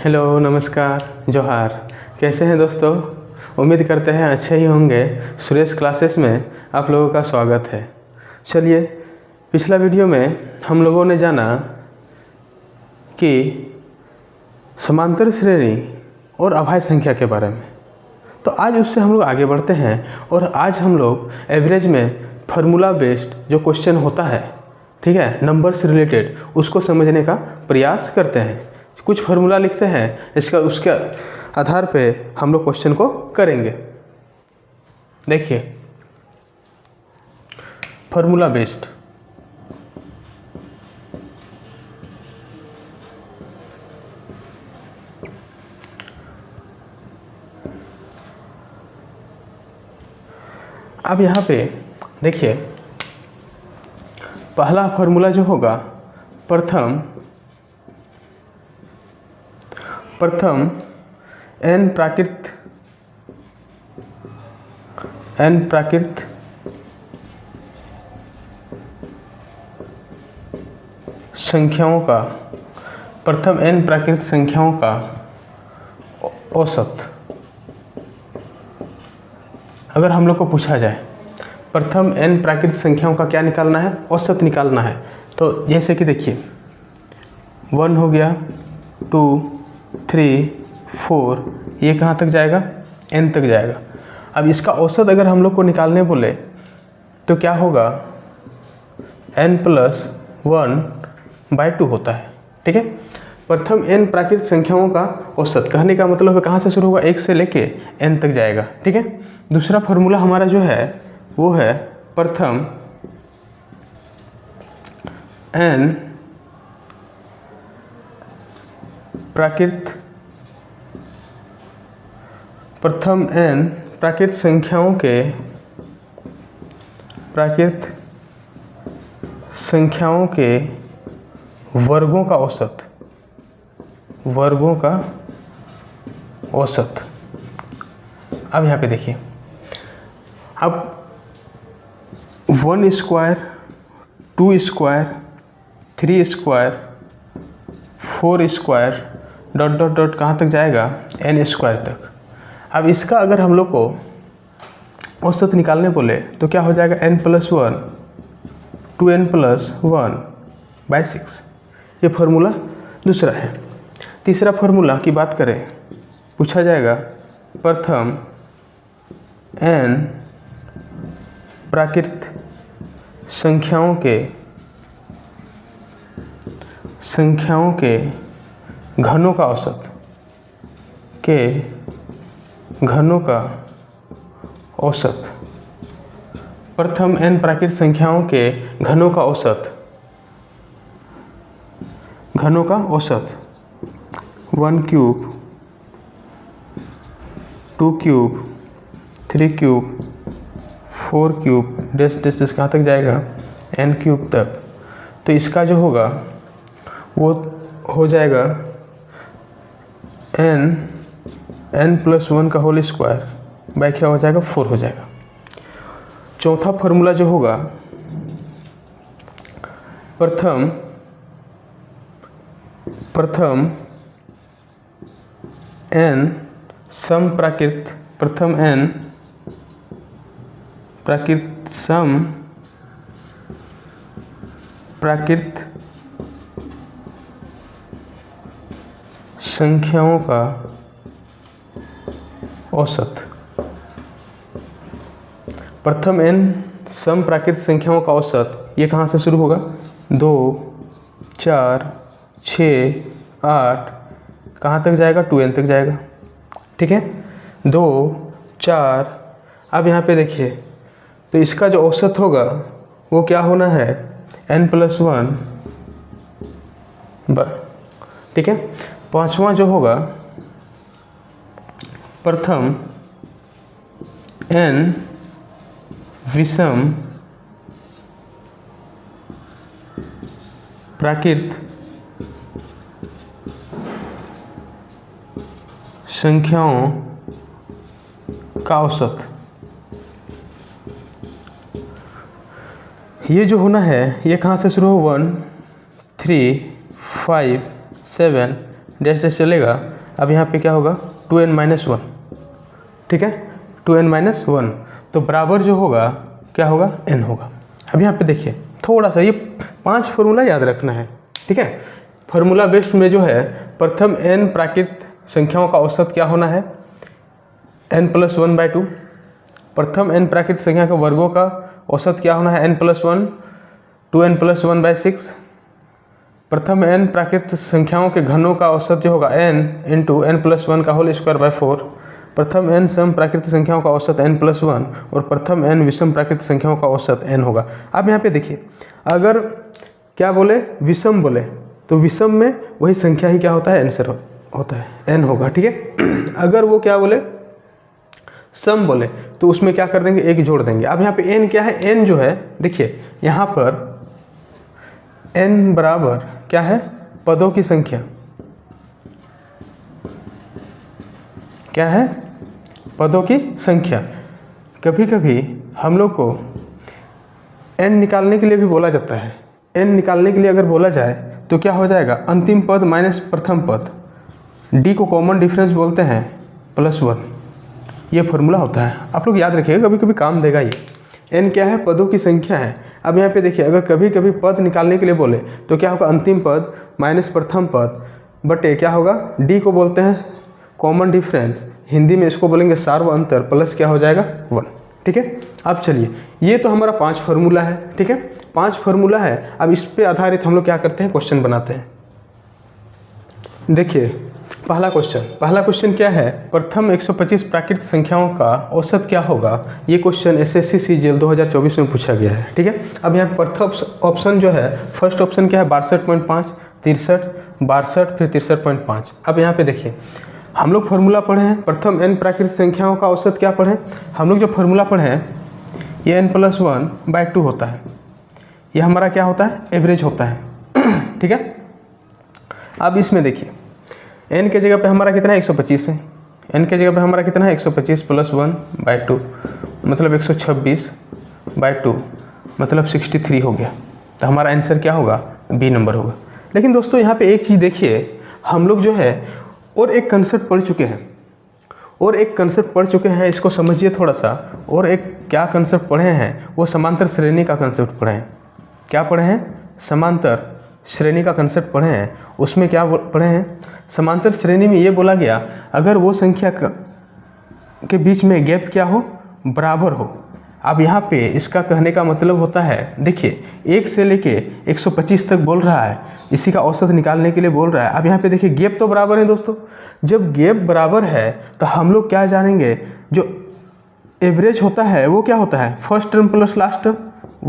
Hello, नमस्कार, जोहार। कैसे हैं दोस्तों? उम्मीद करते हैं अच्छे ही होंगे। सुरेश क्लासेस में आप लोगों का स्वागत है। चलिए, पिछला वीडियो में हम लोगों ने जाना कि समांतर श्रेणी और अभाज्य संख्या के बारे में। तो आज उससे हम लोग आगे बढ़ते हैं और आज हम लोग एवरेज में फार्मूला बेस्ड जो क्वेश्चन होता है, ठीक है, नंबर से रिलेटेड, उसको समझने का प्रयास करते हैं। कुछ फार्मूला लिखते हैं, उसके आधार पे हम लोग क्वेश्चन को करेंगे। देखिए, फार्मूला बेस्ड अब यहाँ पे देखिए, पहला फार्मूला जो होगा, प्रथम n प्राकृत संख्याओं का, प्रथम n प्राकृत संख्याओं का औसत। अगर हम लोग को पूछा जाए प्रथम n प्राकृत संख्याओं का क्या निकालना है, औसत निकालना है, तो जैसे कि देखिए 1 हो गया, 2, 3, 4, ये कहाँ तक जाएगा? n तक जाएगा। अब इसका औसत अगर हम लोग को निकालने बोले तो क्या होगा? n+1/2 होता है, ठीक है। प्रथम n प्राकृत संख्याओं का औसत कहने का मतलब है कहाँ से शुरू होगा? 1 से लेके n तक जाएगा, ठीक है। दूसरा फार्मूला हमारा जो है वो है प्रथम n प्राकृत संख्याओं के वर्गों का औसत। अब यहाँ पे देखिए, अब 1 square, 2 square, 3 square, 4 square dot dot dot कहाँ तक जाएगा? n स्क्वायर तक। अब इसका अगर हम लोग को औसत निकालने बोले तो क्या हो जाएगा? n+1, 2n+1/6। ये फार्मूला दूसरा है। तीसरा फार्मूला की बात करें, पूछा जाएगा प्रथम n प्राकृत संख्याओं के घनों का औसत, प्रथम n प्राकृत संख्याओं के घनों का औसत 1 क्यूब, 2 क्यूब, 3 क्यूब, 4 क्यूब, डेस डेस डेस कहाँ तक जाएगा? n क्यूब तक। तो इसका जो होगा वो हो जाएगा n+1 का होल स्क्वायर बाय क्या हो जाएगा? 4 हो जाएगा। चौथा फार्मूला जो होगा, प्रथम n सम प्राकृत संख्याओं का औसत। प्रथम n सम प्राकृत संख्याओं का औसत, ये कहाँ से शुरू होगा? 2, 4, 6, 8, कहाँ तक जाएगा? 2n तक जाएगा, ठीक है। 2, 4, अब यहाँ पे देखिए, तो इसका जो औसत होगा वो क्या होना है? n+1, ठीक है। पांचवा जो होगा, प्रथम n विषम प्राकृत संख्याओं का औसत। ये जो होना है ये कहाँ से शुरू हो? 1, 3, 5, 7, डैश डैश चलेगा। अब यहाँ पे क्या होगा 2n-1, ठीक है, 2n-1, तो बराबर जो होगा क्या होगा n होगा। अब यहाँ पे देखिए थोड़ा सा ये 5 फार्मूला याद रखना है, ठीक है। फार्मूला बेस्ड में जो है प्रथम n प्राकृत संख्याओं का औसत क्या होना है n+1/2। प्रथम n प्राकृत संख्या के वर्गों का औसत क्या होना है n+1, 2n+1/6। प्रथम n प्राकृत संख्याओं के घनों का औसत जो होगा n × n+1/4। प्रथम n सम प्राकृत संख्याओं का औसत n+1 और प्रथम n विषम प्राकृत संख्याओं का औसत n होगा। अब यहाँ पे देखिए अगर क्या बोले विषम बोले तो विषम में वही संख्या ही क्या होता है आंसर होता है n होगा, ठीक है। अगर वो क्या बोले सम बोले तो उसमें क्या कर देंगे 1 जोड़ देंगे। अब यहाँ पे n क्या है, n जो है देखिए यहाँ पर n बराबर क्या है पदों की संख्या, क्या है पदों की संख्या। कभी कभी हम लोग को n निकालने के लिए भी बोला जाता है। n निकालने के लिए अगर बोला जाए तो क्या हो जाएगा अंतिम पद माइनस प्रथम पद, d को कॉमन डिफरेंस बोलते हैं +1, ये फार्मूला होता है। आप लोग याद रखिएगा कभी कभी काम देगा ये। n क्या है पदों की संख्या है। अब यहाँ पे देखिए अगर कभी कभी पद निकालने के लिए बोले तो क्या होगा अंतिम पद माइनस प्रथम पद बटे क्या होगा d को बोलते हैं कॉमन डिफरेंस, हिंदी में इसको बोलेंगे सार्व अंतर, प्लस क्या हो जाएगा 1, ठीक है। अब चलिए ये तो हमारा 5 फार्मूला है, ठीक है, 5 फार्मूला है। अब इस पे आधारित हम लोग क्या करते हैं क्वेश्चन बनाते हैं। देखिए पहला क्वेश्चन क्या है प्रथम 125 प्राकृत संख्याओं का औसत क्या होगा। ये क्वेश्चन SSC CGL 2024 में पूछा गया है, ठीक है। अब यहाँ प्रथम ऑप्शन जो है फर्स्ट ऑप्शन क्या है 62.5, 63, 62 फिर 63.5। अब यहाँ पे देखिए हम लोग फार्मूला पढ़े हैं प्रथम n प्राकृत संख्याओं का औसत क्या पढ़े हम लोग जो फार्मूला पढ़े हैं ये n+1/2 होता है, ये हमारा क्या होता है एवरेज होता है, ठीक है। अब इसमें देखिए n के जगह पे हमारा कितना है 125 है, n के जगह पे हमारा कितना है 125 + 1/2 मतलब 126/2 मतलब 63 हो गया। तो हमारा आंसर क्या होगा B नंबर होगा। लेकिन दोस्तों यहाँ पे एक चीज़ देखिए हम लोग जो है और एक कंसेप्ट पढ़ चुके हैं, इसको समझिए थोड़ा सा। और एक क्या कंसेप्ट पढ़े हैं वो समांतर श्रेणी का कंसेप्ट पढ़े हैं। क्या पढ़े हैं समांतर श्रेणी का कंसेप्ट पढ़े हैं। उसमें क्या पढ़े हैं समांतर श्रेणी में ये बोला गया अगर वो संख्या के बीच में गैप क्या हो बराबर हो। अब यहाँ पे इसका कहने का मतलब होता है देखिए 1 से लेके 125 तक बोल रहा है, इसी का औसत निकालने के लिए बोल रहा है। अब यहाँ पे देखिए गैप तो बराबर है दोस्तों, जब गैप बराबर है तो हम लोग क्या जानेंगे जो एवरेज होता है वो क्या होता है first term plus last term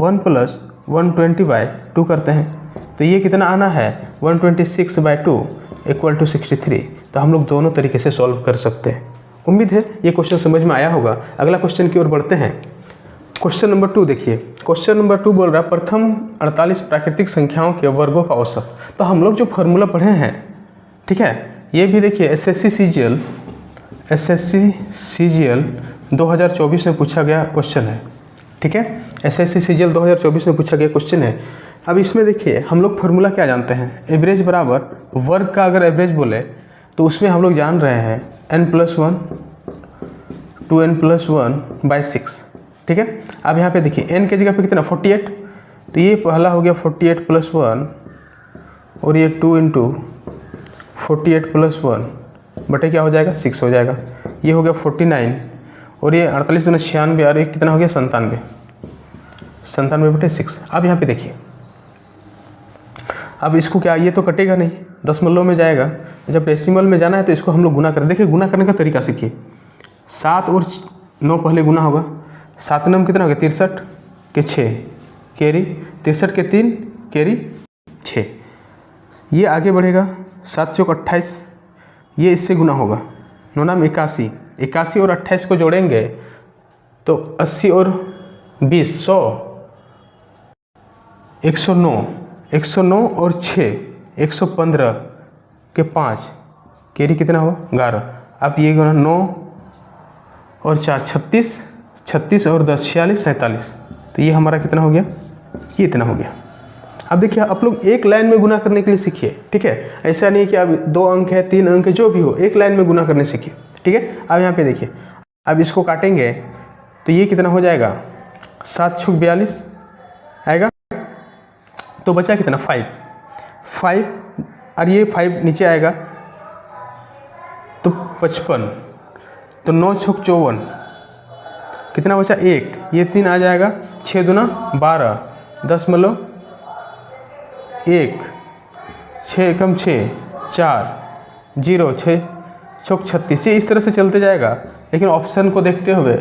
1 + 120/2 करते हैं। तो ये कितना आना है 126/2 = 63। तो हम लोग दोनों तरीके से सॉल्व कर सकते हैं। उम्मीद है ये क्वेश्चन समझ में आया होगा। अगला क्वेश्चन की ओर बढ़ते हैं। क्वेश्चन नंबर 2 देखिए, क्वेश्चन नंबर 2 बोल रहा है प्रथम 48 प्राकृतिक संख्याओं के वर्गों का औसत। तो हम लोग जो फार्मूला पढ़े हैं, ठीक है, ये भी देखिए SSC CGL 2024 में पूछा गया क्वेश्चन है, ठीक है। SSC CGL 2024 में पूछा गया क्वेश्चन है। अब इसमें देखिए हम लोग फार्मूला क्या जानते हैं एवरेज बराबर वर्ग का अगर एवरेज बोले तो उसमें हम लोग जान रहे हैं n+1 2n+1/6, ठीक है। अब यहाँ पे देखिए n के जगह पे कितना 48, तो ये पहला हो गया 48 + 1 और ये 2 × 48 + 1 बटे क्या हो जाएगा 6 हो जाएगा। ये हो गया 49 और ये 48 × 96 और ये कितना हो गया 97/6। अब यहाँ पे देखिए अब इसको क्या ये तो कटेगा नहीं, दशमलव में जाएगा। जब डेसिमल में जाना है तो इसको हम लोग गुना करें। देखिए गुना करने का तरीका सीखिए। 7 और 9 पहले गुना होगा, 7 9 कितना हो गया 63 के 6 कैरी 63 के 3 कैरी 6। ये आगे बढ़ेगा 7 चौक 28, ये इससे गुना होगा 9 नाम 81, 81 और 28 को जोड़ेंगे तो 80 और 20 100 109 और 6 115 के 5 कैरी कितना हुआ 11। अब ये गुना 9 और 4 36, 36 और 10 46 47। तो ये हमारा कितना हो गया ये इतना हो गया। अब देखिए आप लोग एक लाइन में गुना करने के लिए सीखिए, ठीक है। ऐसा नहीं कि अब 2 अंक है 3 अंक है जो भी हो, एक लाइन में गुना करने सीखिए, ठीक है। अब यहाँ पे देखिए, अब इसको काटेंगे तो ये कितना हो जाएगा 7 छुक 42 आएगा, तो बचा कितना 5 और ये 5 नीचे आएगा तो 55, तो 9 छुक 54 कितना बचा 1, ये 3 आ जाएगा, 6 दूना 12 10 1 6 एकम 6 4 0 6 छुक 36, ये इस तरह से चलते जाएगा। लेकिन ऑप्शन को देखते हुए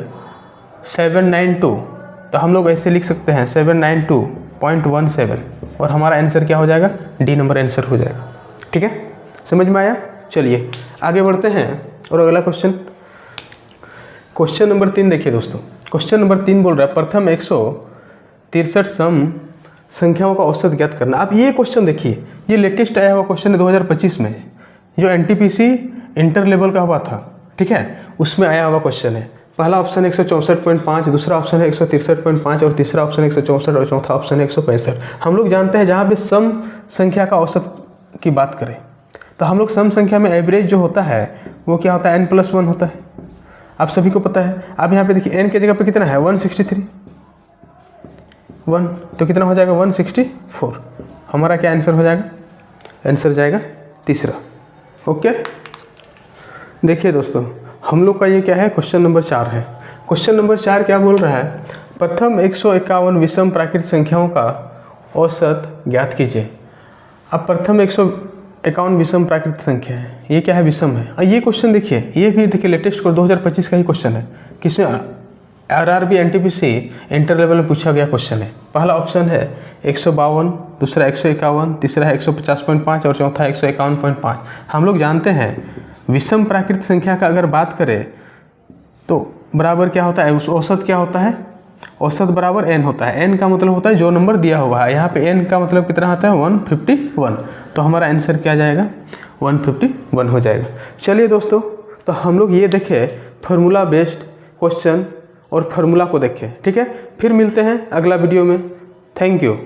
792, तो हम लोग ऐसे लिख सकते हैं 792.17 और हमारा आंसर क्या हो जाएगा, डी नंबर आंसर हो जाएगा, ठीक है। समझ में आया? चलिए आगे बढ़ते हैं और अगला क्वेश्चन नंबर 3 देखिए दोस्तों। क्वेश्चन नंबर 3 बोल रहा है प्रथम 163 सम संख्याओं का औसत ज्ञात करना। अब ये क्वेश्चन देखिए, ये लेटेस्ट आया हुआ क्वेश्चन है 2025 में, जो NTPC इंटर लेवल का हुआ था, ठीक है, उसमें आया हुआ क्वेश्चन है। पहला ऑप्शन है 164.5, दूसरा ऑप्शन है 163.5 और तीसरा ऑप्शन है 164 और चौथा ऑप्शन है 165। हम लोग जानते हैं जहाँ भी सम संख्या का औसत की बात करें तो हम लोग सम संख्या में एवरेज जो होता है वो क्या होता है, n+1 होता है, आप सभी को पता है। अब यहाँ पे देखिए n के जगह पे कितना है 163, 1 तो कितना हो जाएगा 164, हमारा क्या आंसर हो जाएगा, आंसर जाएगा तीसरा। ओके, देखिए दोस्तों हम लोग का ये क्या है, क्वेश्चन नंबर 4 है। क्वेश्चन नंबर 4 क्या बोल रहा है, प्रथम 151 विषम प्राकृतिक संख्याओं का औसत ज्ञात कीजिए। अब प्रथम 151 विषम प्राकृतिक संख्या है, ये क्या है, विषम है। और ये क्वेश्चन देखिए, ये भी देखिए लेटेस्ट 2025 का ही क्वेश्चन है, किसने RRB NTPC इंटर लेवल में पूछा गया क्वेश्चन है। पहला ऑप्शन है 152, दूसरा 151, तीसरा है 150.5 और चौथा 151.5। हम लोग जानते हैं विषम प्राकृतिक संख्या का अगर बात करें तो बराबर क्या होता है, औसत क्या होता है, औसत बराबर n होता है। n का मतलब होता है जो नंबर दिया हुआ है, यहाँ पे n का मतलब कितना आता है 151, तो हमारा आंसर क्या जाएगा 151 हो जाएगा। चलिए दोस्तों, तो हम लोग ये देखें फार्मूला बेस्ड क्वेश्चन और फार्मूला को देखें, ठीक है। फिर मिलते हैं अगला वीडियो में, थैंक यू।